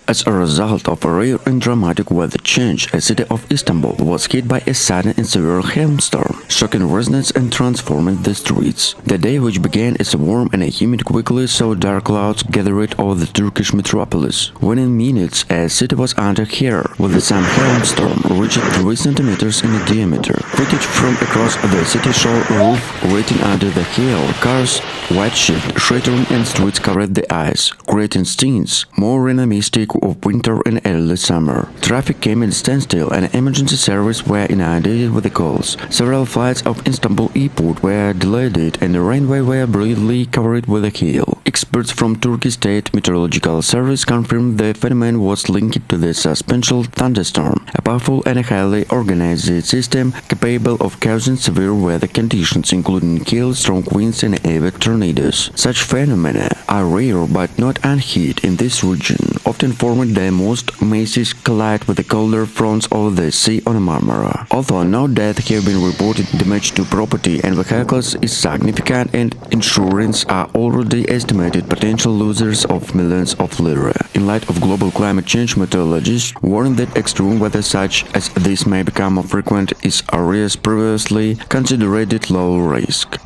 As a result of a rare and dramatic weather change, the city of Istanbul was hit by a sudden and severe hailstorm, shocking residents and transforming the streets. The day, which began as warm and humid, quickly saw dark clouds gathered over the Turkish metropolis. Within minutes, a city was under hail, with some hailstorm reaching 3 centimeters in diameter. Footage from across the city showed roof waiting under the hail, cars white shift, shattering, and streets covered the ice, creating scenes more reminiscent of winter and early summer. Traffic came in standstill and emergency services were inundated with the calls. Several flights of Istanbul airport were delayed and the runway were briefly covered with a hail. Experts from Turkey State Meteorological Service confirmed the phenomenon was linked to the substantial thunderstorm, a powerful and highly organized system capable of causing severe weather conditions including hail, strong winds and even tornadoes. Such phenomena are rare but not unheard in this region, often forming the most massive collide with the colder fronts of the Sea on Marmara. Although no deaths have been reported, damage to property and vehicles is significant and insurance are already estimated potential losers of millions of lira. In light of global climate change, meteorologists warn that extreme weather such as this may become more frequent in areas previously considered low risk.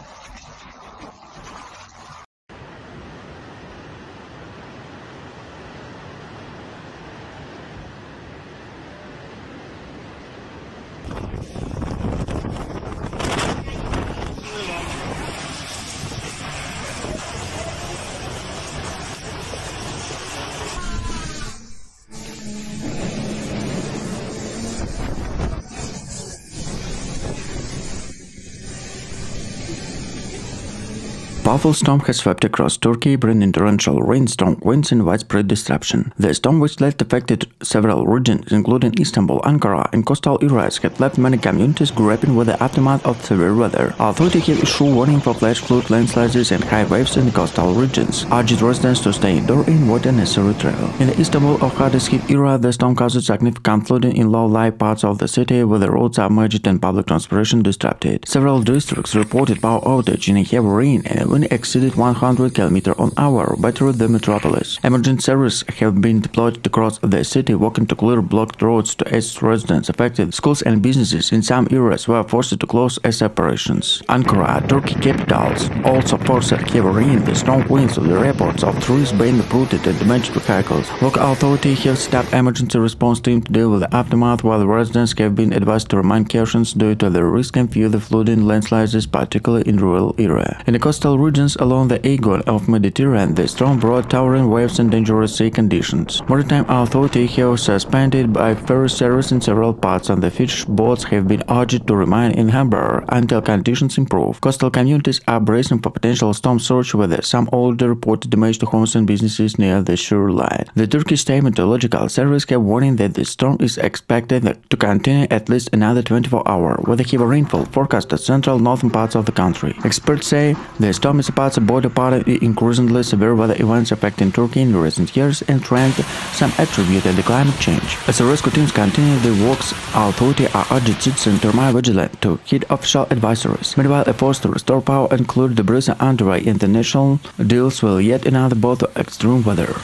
Powerful storm has swept across Turkey, bringing torrential rain, strong winds and widespread disruption. The storm, which led affected several regions, including Istanbul, Ankara and coastal areas, had left many communities grappling with the aftermath of severe weather. Authorities have issued warning for flash flood, landslides and high waves in the coastal regions, urging residents to stay indoors and avoid unnecessary travel. In the Istanbul or hardest hit area, the storm caused significant flooding in low-lying parts of the city, with the roads submerged and public transportation disrupted. Several districts reported power outage in heavy rain and wind exceeded 100 km/h, battering the metropolis. Emergency services have been deployed across the city, working to clear blocked roads to assist residents affected. Schools and businesses in some areas were forced to close as operations. Ankara, Turkey capital, also forced heavy rain, the strong winds of the reports of trees being uprooted and damaged vehicles. Local authorities have set up emergency response team to deal with the aftermath, while residents have been advised to remain cautious due to the risk and fear the flooding landslides, particularly in rural areas. In the coastal regions along the Aegean of Mediterranean, the storm brought towering waves and dangerous sea conditions. Maritime authorities have suspended by ferry service in several parts, and the fish boats have been urged to remain in harbor until conditions improve. Coastal communities are bracing for potential storm surge, with some already reported damage to homes and businesses near the shoreline. The Turkish State Meteorological Service have warning that the storm is expected to continue at least another 24 hours, with a heavy rainfall forecast at central northern parts of the country. Experts say the storm is about to border part increasingly severe weather events affecting Turkey in recent years and trends some attributed to climate change. As the rescue teams continue their works, authorities are urged citizens to remain vigilant to heed official advisories. Meanwhile, efforts to restore power and clear debris are underway. International deals with yet another bout of extreme weather.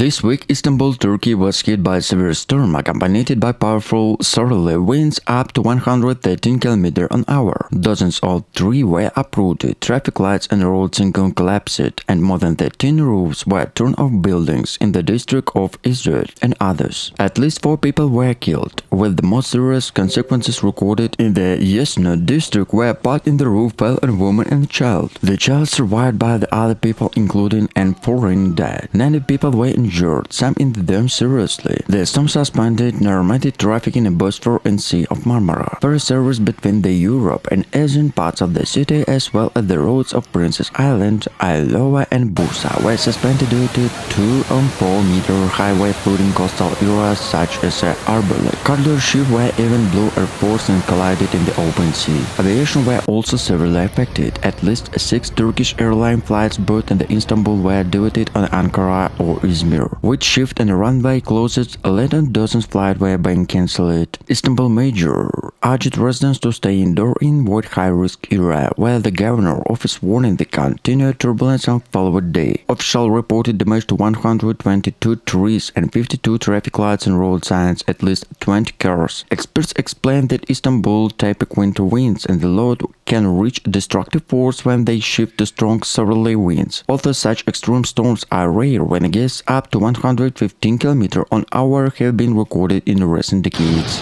This week, Istanbul, Turkey was hit by a severe storm accompanied by powerful southerly winds up to 113 km/h. Dozens of trees were uprooted, traffic lights and road signals collapsed, and more than 13 roofs were torn off buildings in the district of Izmir and others. At least 4 people were killed, with the most serious consequences recorded in the Yasna district, where part in the roof fell on a woman and a child. The child survived, but the other people, including and foreign, died. 90 people were injured, some in them seriously. The storm suspended normative traffic in the Bosphorus and Sea of Marmara. Ferry service between the Europe and Asian parts of the city, as well as the roads of Princess Island, Iloa and Bursa, were suspended due to 2 and 4 meter highway flooding coastal areas such as Arborek. Cargo ships were even blew airports and collided in the open sea. Aviation were also severely affected. At least 6 Turkish airline flights both in Istanbul were diverted on Ankara or Izmir. With shift and runway closed, 11 dozens flights were being cancelled. Istanbul mayor urged residents to stay indoors in what high-risk area, while the governor office warning the continued turbulence on following day. Officials reported damage to 122 trees and 52 traffic lights and road signs, at least 20 cars. Experts explained that Istanbul typical winter winds and the load can reach destructive force when they shift to strong southerly winds. Although such extreme storms are rare, when gusts up to 115 km/h have been recorded in recent decades.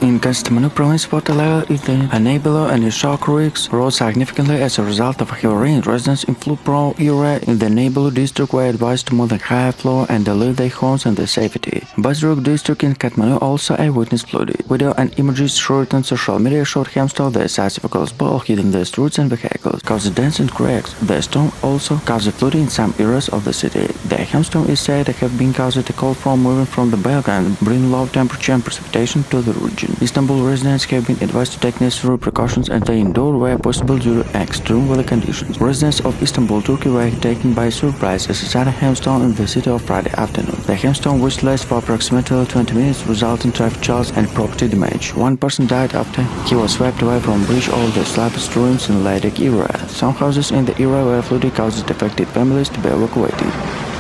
In Kastamonu province, water level in the Anadolu and Ishaq creeks rose significantly as a result of heavy rain. Residents in flood-prone area in the Anadolu district were advised to move the high floor and to leave their homes in their safety. Basruk district in Kathmandu also eyewitness flooded. Video and images shared on social media showed hailstorm the size of a golf ball hitting the streets and vehicles, causing dents and cracks. The storm also caused flooding in some areas of the city. The hailstorm is said to have been caused a cold front moving from the Balkans, bringing low temperature and precipitation to the region. Istanbul residents have been advised to take necessary precautions and stay indoors where possible due to extreme weather conditions. Residents of Istanbul, Turkey were taken by surprise as a sudden hailstorm in the city on Friday afternoon. The hailstorm, which lasted for approximately 20 minutes, resulted in traffic jams and property damage. One person died after he was swept away from a bridge over the slab streams in Ladakh area. Some houses in the area were flooded, causing affected families to be evacuated.